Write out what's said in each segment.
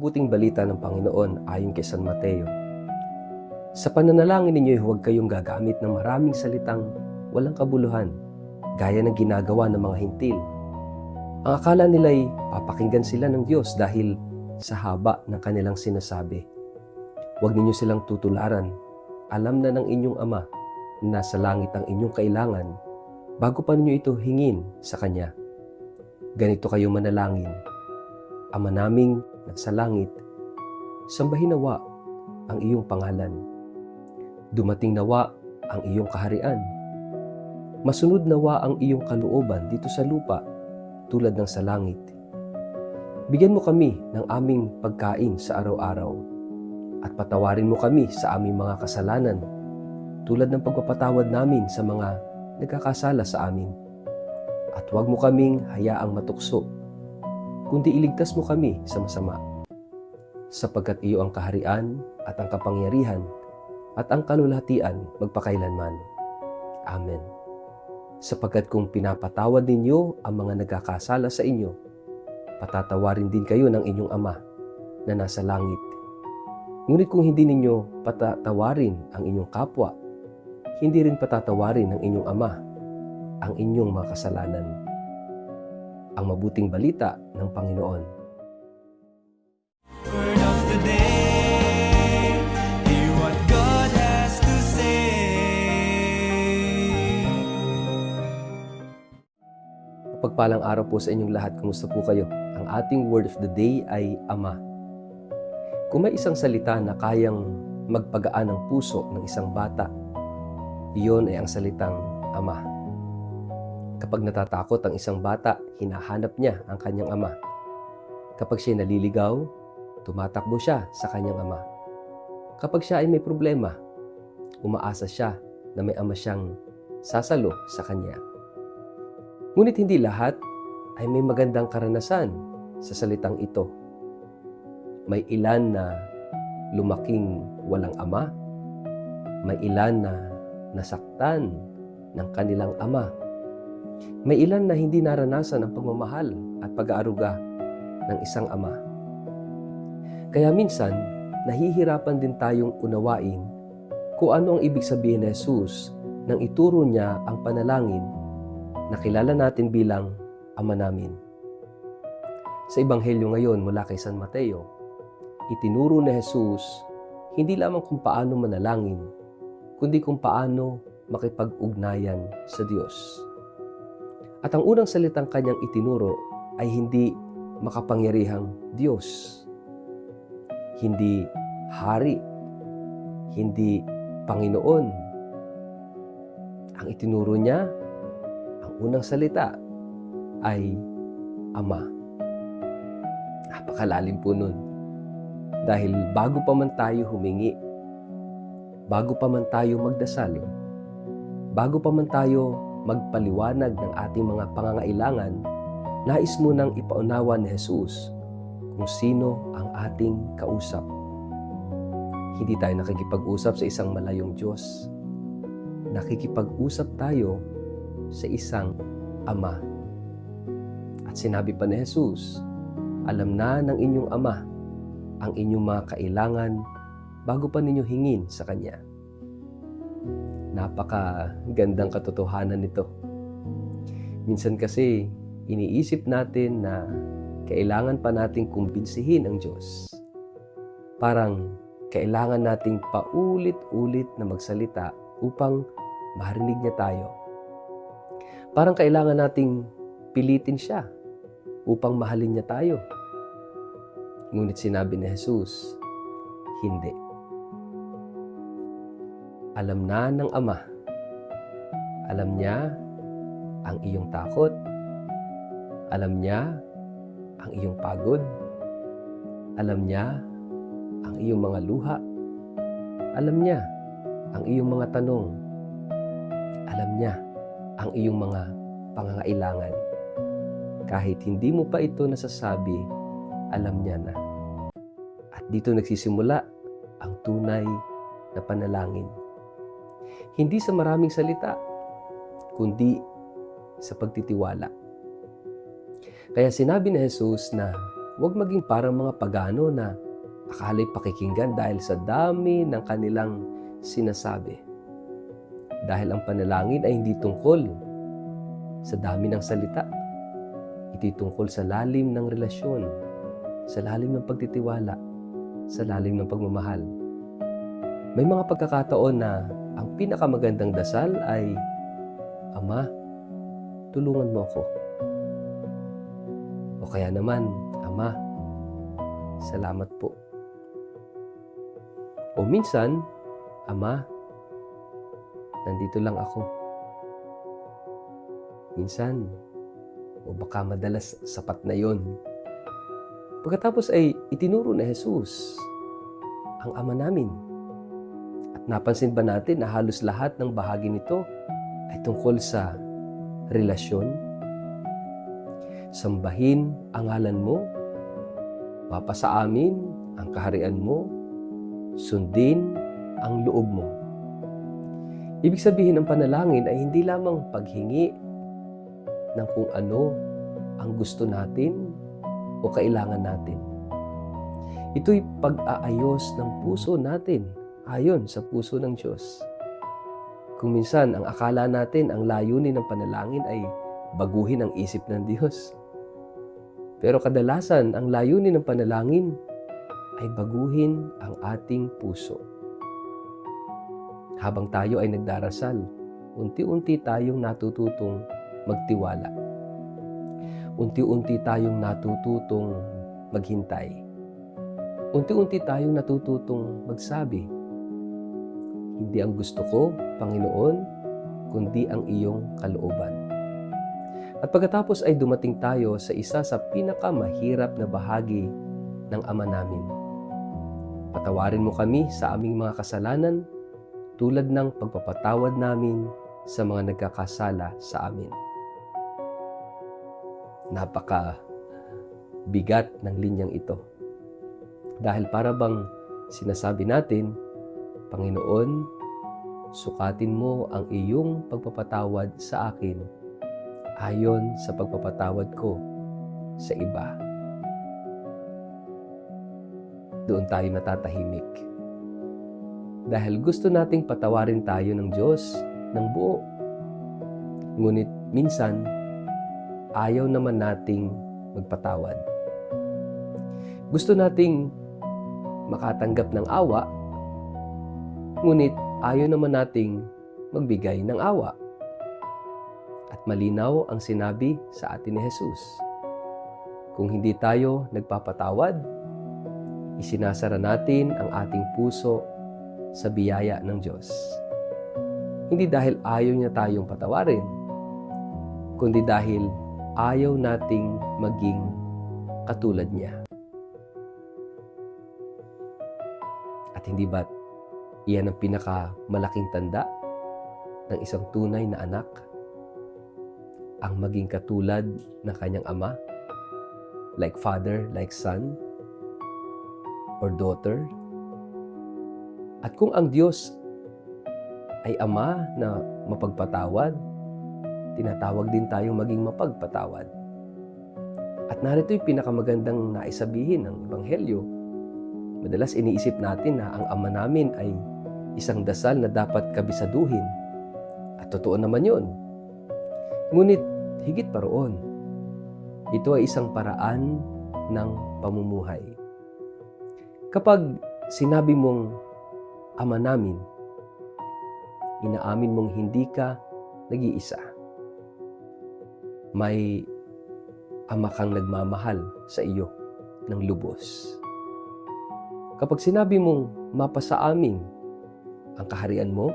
mabuting balita ng Panginoon ayon kay San Mateo. Sa pananalangin ninyo, huwag kayong gagamit ng maraming salitang walang kabuluhan, gaya ng ginagawa ng mga hintil. Ang akala nila'y papakinggan sila ng Diyos dahil sa haba ng kanilang sinasabi. Huwag ninyo silang tutularan. Alam na ng inyong Ama na nasa langit ang inyong kailangan bago pa ninyo ito hingin sa Kanya. Ganito kayo manalangin: Ama naming nasa langit, sambahin nawa ang iyong pangalan. Dumating nawa ang iyong kaharian. Masunod nawa ang iyong kalooban dito sa lupa tulad ng sa langit. Bigyan mo kami ng aming pagkain sa araw-araw at patawarin mo kami sa aming mga kasalanan tulad ng pagpapatawad namin sa mga nagkakasala sa amin. At huwag mo kaming hayaang matukso, kundi iligtas mo kami sa masama. Sapagkat iyo ang kaharian at ang kapangyarihan at ang kalulahatian magpakailanman. Amen. Sapagkat kung pinapatawad ninyo ang mga nagkakasala sa inyo, patatawarin din kayo ng inyong Ama na nasa langit. Ngunit kung hindi ninyo patatawarin ang inyong kapwa, hindi rin patatawarin ng inyong Ama ang inyong mga kasalanan. Ang mabuting balita ng Panginoon. Word of the day, hear what God has to say. Pagpalang araw po sa inyong lahat. Kumusta po kayo? Ang ating word of the day ay Ama. Kung may isang salita na kayang magpagaan ng puso ng isang bata, iyon ay ang salitang Ama. Kapag natatakot ang isang bata, hinahanap niya ang kanyang ama. Kapag siya naliligaw, tumatakbo siya sa kanyang ama. Kapag siya ay may problema, umaasa siya na may ama siyang sasalo sa kanya. Ngunit hindi lahat ay may magandang karanasan sa salitang ito. May ilan na lumaking walang ama. May ilan na nasaktan ng kanilang ama. May ilan na hindi naranasan ang pagmamahal at pag-aaruga ng isang ama. Kaya minsan, nahihirapan din tayong unawain kung ano ang ibig sabihin ni Jesus nang ituro niya ang panalangin na kilala natin bilang Ama namin. Sa Ebanghelyo ngayon mula kay San Mateo, itinuro ni Jesus hindi lamang kung paano manalangin, kundi kung paano makipag-ugnayan sa Diyos. At ang unang salitang kanyang itinuro ay hindi makapangyarihang Diyos, hindi Hari, hindi Panginoon. Ang itinuro niya, ang unang salita ay Ama. Napakalalim po nun. Dahil bago pa man tayo humingi, bago pa man tayo magdasal, bago pa man tayo magpaliwanag ng ating mga pangangailangan, nais mo nang ipaunawa ni Jesus kung sino ang ating kausap. Hindi tayo nakikipag-usap sa isang malayong Diyos. Nakikipag-usap tayo sa isang Ama. At sinabi pa ni Jesus, alam na ng inyong Ama ang inyong mga kailangan bago pa ninyo hingin sa Kanya. Napakagandang katotohanan nito. Minsan kasi iniisip natin na kailangan pa nating kumbinsihin ang Diyos. Parang kailangan nating paulit-ulit na magsalita upang marinig niya tayo. Parang kailangan nating pilitin siya upang mahalin niya tayo. Ngunit sinabi ni Jesus, hindi. Alam na ng Ama. Alam niya ang iyong takot. Alam niya ang iyong pagod. Alam niya ang iyong mga luha. Alam niya ang iyong mga tanong. Alam niya ang iyong mga pangangailangan. Kahit hindi mo pa ito nasasabi, alam niya na. At dito nagsisimula ang tunay na panalangin. Hindi sa maraming salita, kundi sa pagtitiwala. Kaya sinabi ni Jesus na Huwag maging parang mga pagano na akala'y pakikinggan dahil sa dami ng kanilang sinasabi. Dahil ang panalangin ay hindi tungkol sa dami ng salita. Ito'y tungkol sa lalim ng relasyon, sa lalim ng pagtitiwala, sa lalim ng pagmamahal. May mga pagkakataon na ang pinakamagandang dasal ay, Ama, tulungan mo ako. O kaya naman, Ama, salamat po. O minsan, Ama, nandito lang ako. Minsan, o baka madalas sapat na yon. Pagkatapos ay itinuro na Jesus ang Ama namin. At napansin ba natin na halos lahat ng bahagi nito ay tungkol sa relasyon? Sambahin ang ngalan mo, mapasa amin ang kaharian mo, sundin ang loob mo. Ibig sabihin ng panalangin ay hindi lamang paghingi ng kung ano ang gusto natin o kailangan natin. Ito'y pag-aayos ng puso natin ayon sa puso ng Diyos. Kung minsan ang akala natin ang layunin ng panalangin ay baguhin ang isip ng Diyos. Pero kadalasan ang layunin ng panalangin ay baguhin ang ating puso. Habang tayo ay nagdarasal, unti-unti tayong natututong magtiwala. Unti-unti tayong natututong maghintay. Unti-unti tayong natututong magsabi, hindi ang gusto ko, Panginoon, kundi ang iyong kalooban. At pagkatapos ay dumating tayo sa isa sa pinakamahirap na bahagi ng Ama namin. Patawarin mo kami sa aming mga kasalanan tulad ng pagpapatawad namin sa mga nagkakasala sa amin. Napaka bigat ng linyang ito. Dahil para bang sinasabi natin, Panginoon, sukatin mo ang iyong pagpapatawad sa akin ayon sa pagpapatawad ko sa iba. Doon tayo natatahimik. Dahil gusto nating patawarin tayo ng Diyos ng buo. Ngunit minsan, ayaw naman nating magpatawad. Gusto nating makatanggap ng awa, ngunit ayaw naman nating magbigay ng awa. At malinaw ang sinabi sa atin ni Jesus. Kung hindi tayo nagpapatawad, isinasara natin ang ating puso sa biyaya ng Diyos. Hindi dahil ayaw niya tayong patawarin, kundi dahil ayaw nating maging katulad niya. At hindi ba't iyan ang pinakamalaking tanda ng isang tunay na anak? Ang maging katulad ng kanyang ama? Like father, like son, or daughter? At kung ang Diyos ay ama na mapagpatawad, tinatawag din tayong maging mapagpatawad. At narito yung pinakamagandang naisabihin ng Ebanghelyo. Madalas iniisip natin na ang Ama namin ay isang dasal na dapat kabisaduhin. At totoo naman yun. Ngunit higit pa roon, ito ay isang paraan ng pamumuhay. Kapag sinabi mong Ama namin, inaamin mong hindi ka nag-iisa. May ama kang nagmamahal sa iyo ng lubos. Kapag sinabi mong mapasa amin ang kaharian mo,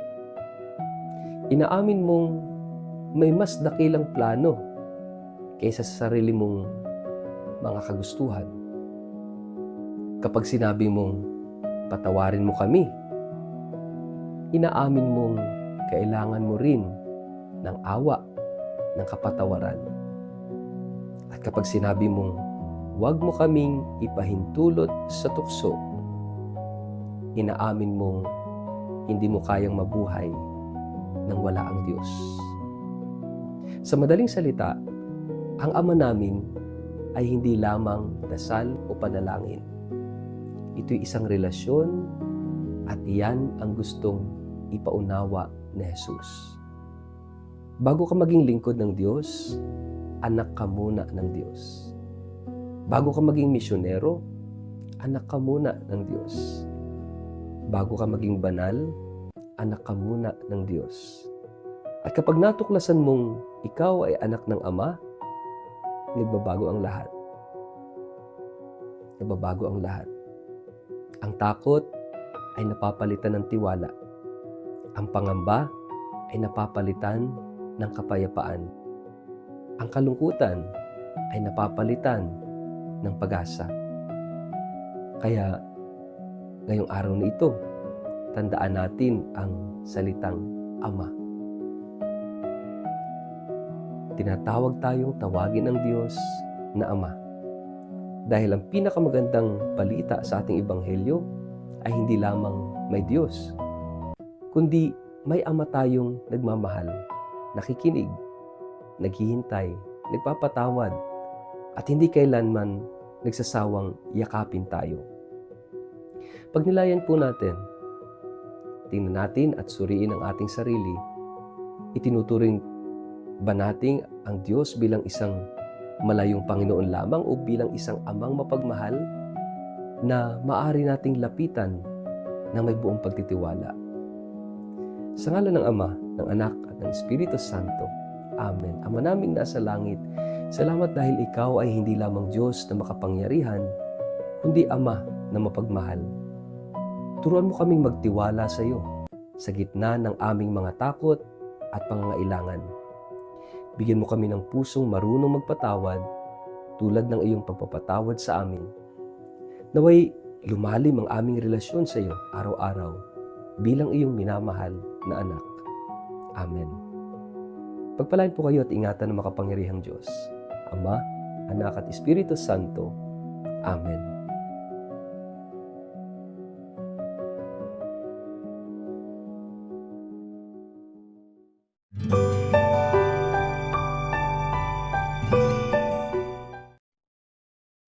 inaamin mong may mas dakilang plano kaysa sa sarili mong mga kagustuhan. Kapag sinabi mong patawarin mo kami, inaamin mong kailangan mo rin ng awa, ng kapatawaran. At kapag sinabi mong huwag mo kaming ipahintulot sa tukso, inaamin mong hindi mo kayang mabuhay nang wala ang Diyos. Sa madaling salita, ang Ama namin ay hindi lamang dasal o panalangin. Ito'y isang relasyon at iyan ang gustong ipaunawa ni Jesus. Bago ka maging lingkod ng Diyos, anak ka muna ng Diyos. Bago ka maging misyonero, anak ka muna ng Diyos. Bago ka maging banal, anak ka muna ng Diyos. At kapag natuklasan mong ikaw ay anak ng Ama, nagbabago ang lahat. Nagbabago ang lahat. Ang takot ay napapalitan ng tiwala. Ang pangamba ay napapalitan ng kapayapaan. Ang kalungkutan ay napapalitan ng pag-asa. Kaya, ngayong araw na ito, tandaan natin ang salitang Ama. Tinatawag tayong tawagin ng Diyos na Ama. Dahil ang pinakamagandang balita sa ating ebanghelyo ay hindi lamang may Diyos, kundi may Ama tayong nagmamahal, nakikinig, naghihintay, nagpapatawad, at hindi kailanman nagsasawang yakapin tayo. Pagnilayan po natin, tingnan natin at suriin ang ating sarili, itinuturing ba natin ang Diyos bilang isang malayong Panginoon lamang o bilang isang amang mapagmahal na maaari nating lapitan na may buong pagtitiwala? Sa ngalan ng Ama, ng Anak at ng Espiritu Santo. Amen. Ama naming nasa langit, salamat dahil Ikaw ay hindi lamang Diyos na makapangyarihan, kundi Ama na mapagmahal. Turuan mo kaming magtiwala sa iyo sa gitna ng aming mga takot at pangangailangan. Bigyan mo kami ng pusong marunong magpatawad tulad ng iyong pagpapatawad sa amin. Naway lumalim ang aming relasyon sa iyo araw-araw bilang iyong minamahal na anak. Amen. Pagpalain po kayo at ingatan ng makapangyarihang Diyos, Ama, Anak at Espiritu Santo. Amen.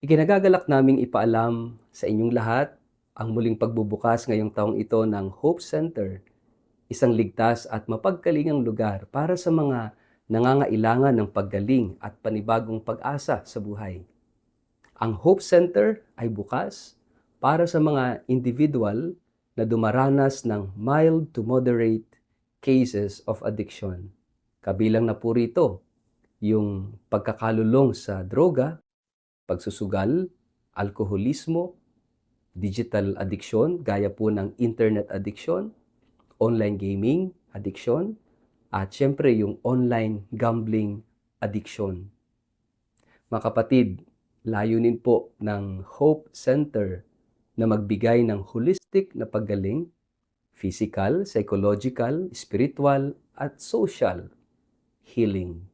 Ikinagagalak naming ipaalam sa inyong lahat ang muling pagbubukas ngayong taong ito ng Hope Center, isang ligtas at mapagkalingang lugar para sa mga nangangailangan ng paggaling at panibagong pag-asa sa buhay. Ang Hope Center ay bukas para sa mga individual na dumaranas ng mild to moderate cases of addiction. Kabilang na po rito yung pagkakalulong sa droga, pagsusugal, alkoholismo, digital addiction, gaya po ng internet addiction, online gaming addiction, at syempre yung online gambling addiction. Mga kapatid, layunin po ng Hope Center na magbigay ng holistic na paggaling, physical, psychological, spiritual, at social healing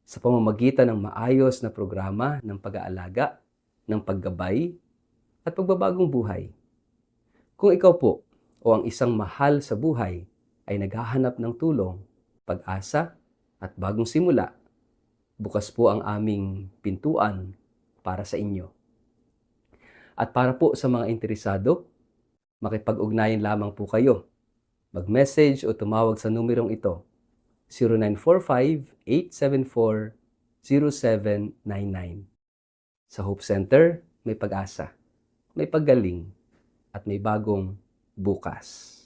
sa pamamagitan ng maayos na programa ng pag-aalaga, ng paggabay, at pagbabagong buhay. Kung ikaw po o ang isang mahal sa buhay ay naghahanap ng tulong, pag-asa, at bagong simula, bukas po ang aming pintuan para sa inyo. At para po sa mga interesado, makipag-ugnayan lamang po kayo. Mag-message o tumawag sa numerong ito, 0945-874-0799. Sa Hope Center, may pag-asa, may paggaling, at may bagong bukas.